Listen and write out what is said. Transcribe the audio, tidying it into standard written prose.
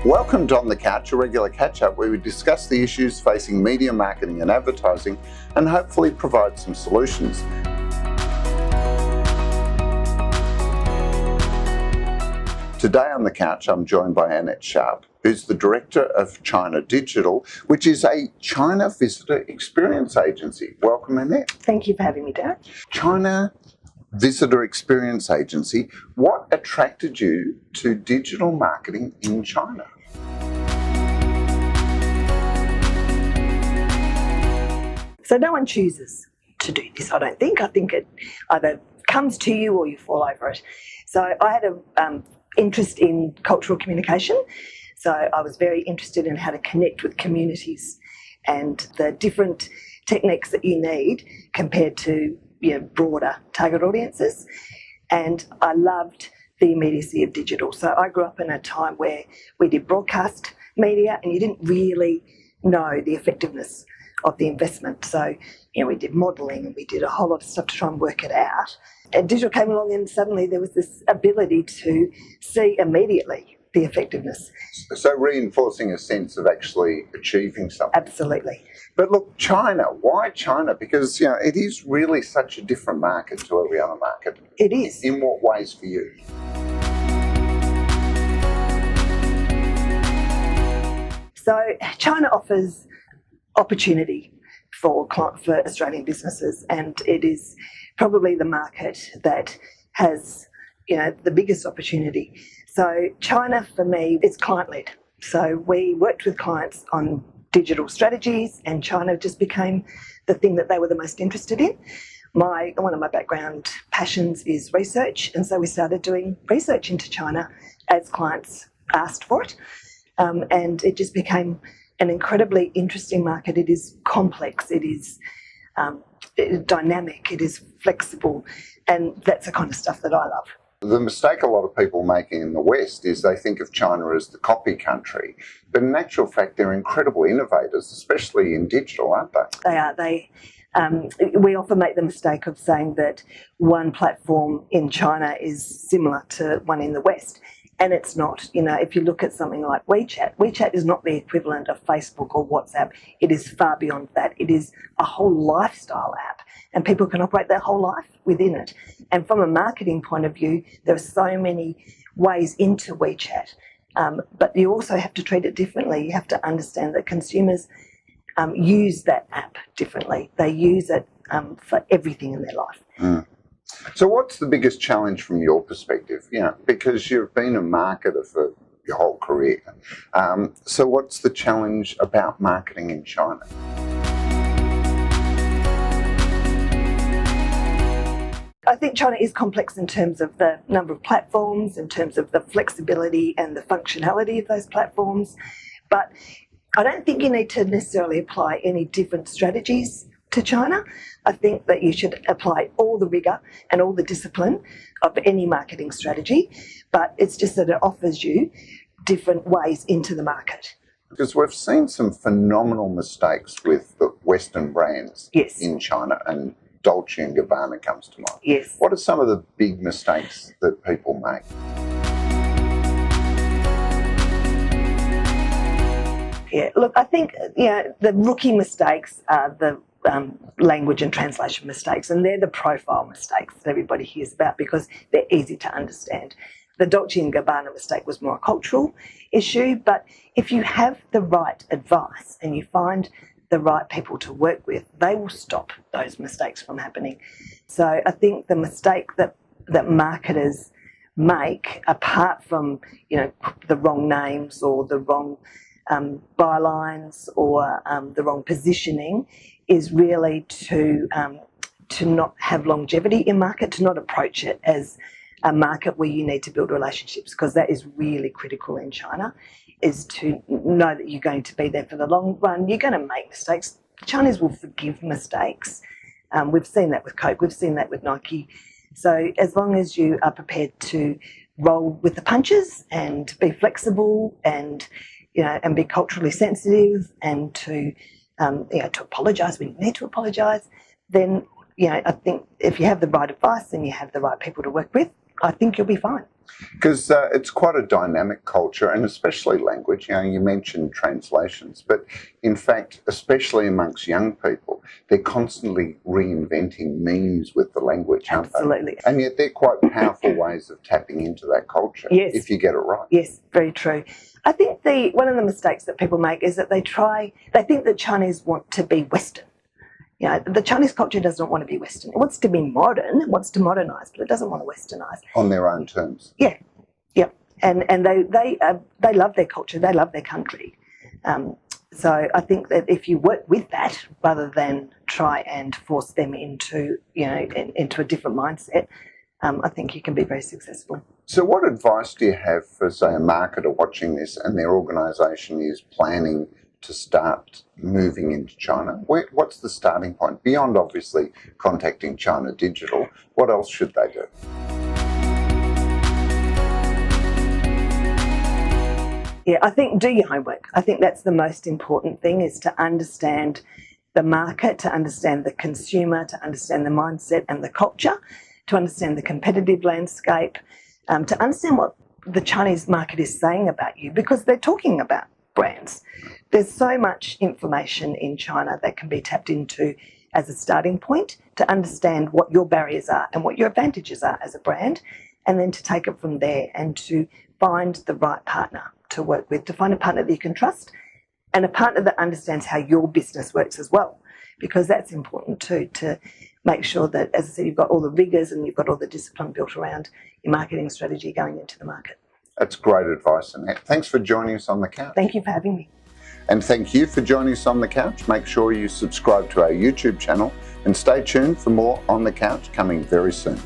Welcome to On the Couch, a regular catch-up where we discuss the issues facing media, marketing and advertising and hopefully provide some solutions. Today on the couch, I'm joined by Annette, who's the Director of China Digital, which is a China Visitor Experience Agency. Welcome, Annette. Thank you for having me, Darren. China Visitor Experience Agency. What attracted you to digital marketing in China? So no one chooses to do this, I don't think. I think it either comes to you or you fall over it. So I had an interest in cultural communication. So I was very interested in how to connect with communities and the different techniques that you need compared to broader target audiences. And I loved the immediacy of digital. So I grew up in a time where we did broadcast media and you didn't really know the effectiveness of the investment. So, we did modelling and we did a whole lot of stuff to try and work it out. And digital came along and suddenly there was this ability to see immediately the effectiveness. So reinforcing a sense of actually achieving something. Absolutely. But look, China, why China? Because, it is really such a different market to every other market. It is. In what ways for you? So China offers opportunity for Australian businesses, and it is probably the market that has the biggest opportunity. So China for me is client-led. So we worked with clients on digital strategies and China just became the thing that they were the most interested in. One of my background passions is research, and so we started doing research into China as clients asked for it, and it just became an incredibly interesting market. It is complex, it is dynamic, it is flexible, and that's the kind of stuff that I love. The mistake a lot of people make in the West is they think of China as the copy country, but in actual fact they're incredible innovators, especially in digital, aren't they? They are. We often make the mistake of saying that one platform in China is similar to one in the West. And it's not. If you look at something like WeChat is not the equivalent of Facebook or WhatsApp. It is far beyond that. It is a whole lifestyle app, and people can operate their whole life within it. And from a marketing point of view, there are so many ways into WeChat, but you also have to treat it differently. You have to understand that consumers use that app differently. They use it for everything in their life. Mm. So what's the biggest challenge from your perspective? Because you've been a marketer for your whole career. So what's the challenge about marketing in China? I think China is complex in terms of the number of platforms, in terms of the flexibility and the functionality of those platforms. But I don't think you need to necessarily apply any different strategies to China. I think that you should apply all the rigour and all the discipline of any marketing strategy, but it's just that it offers you different ways into the market. Because we've seen some phenomenal mistakes with the Western brands in China, and Dolce & Gabbana comes to mind. Yes. What are some of the big mistakes that people make? Yeah, look, I think the rookie mistakes are the language and translation mistakes, and they're the profile mistakes that everybody hears about because they're easy to understand. The Dolce & Gabbana mistake was more a cultural issue, but if you have the right advice and you find the right people to work with, they will stop those mistakes from happening. So I think the mistake that marketers make, apart from the wrong names or the wrong bylines or the wrong positioning, is really to not have longevity in market, to not approach it as a market where you need to build relationships, because that is really critical in China, is to know that you're going to be there for the long run. You're going to make mistakes. Chinese will forgive mistakes. We've seen that with Coke, we've seen that with Nike. So as long as you are prepared to roll with the punches and be flexible and be culturally sensitive and to apologise when you need to apologise, then I think if you have the right advice and you have the right people to work with, I think you'll be fine. Because it's quite a dynamic culture, and especially language. You know, you mentioned translations, but in fact, especially amongst young people, they're constantly reinventing memes with the language, aren't they? Absolutely. And yet they're quite powerful ways of tapping into that culture, Yes. if you get it right. Yes, very true. I think one of the mistakes that people make is that they think that Chinese want to be Western. You know, the Chinese culture doesn't want to be Western. It wants to be modern, it wants to modernise, but it doesn't want to Westernise. On their own terms. Yeah, yeah. And they love their culture, they love their country. So I think that if you work with that rather than try and force them into, you know, into a different mindset, I think you can be very successful. So what advice do you have for, say, a marketer watching this and their organisation is planning to start moving into China? What's the starting point? Beyond obviously contacting China Digital, what else should they do? Yeah, I think do your homework. I think that's the most important thing, is to understand the market, to understand the consumer, to understand the mindset and the culture, to understand the competitive landscape, to understand what the Chinese market is saying about you, because they're talking about brands. There's so much information in China that can be tapped into as a starting point to understand what your barriers are and what your advantages are as a brand, and then to take it from there and to find the right partner to work with, to find a partner that you can trust and a partner that understands how your business works as well, because that's important too, to make sure that, as I said, you've got all the rigours and you've got all the discipline built around your marketing strategy going into the market. That's great advice, Annette. Thanks for joining us on The Couch. Thank you for having me. And thank you for joining us on The Couch. Make sure you subscribe to our YouTube channel and stay tuned for more On The Couch coming very soon.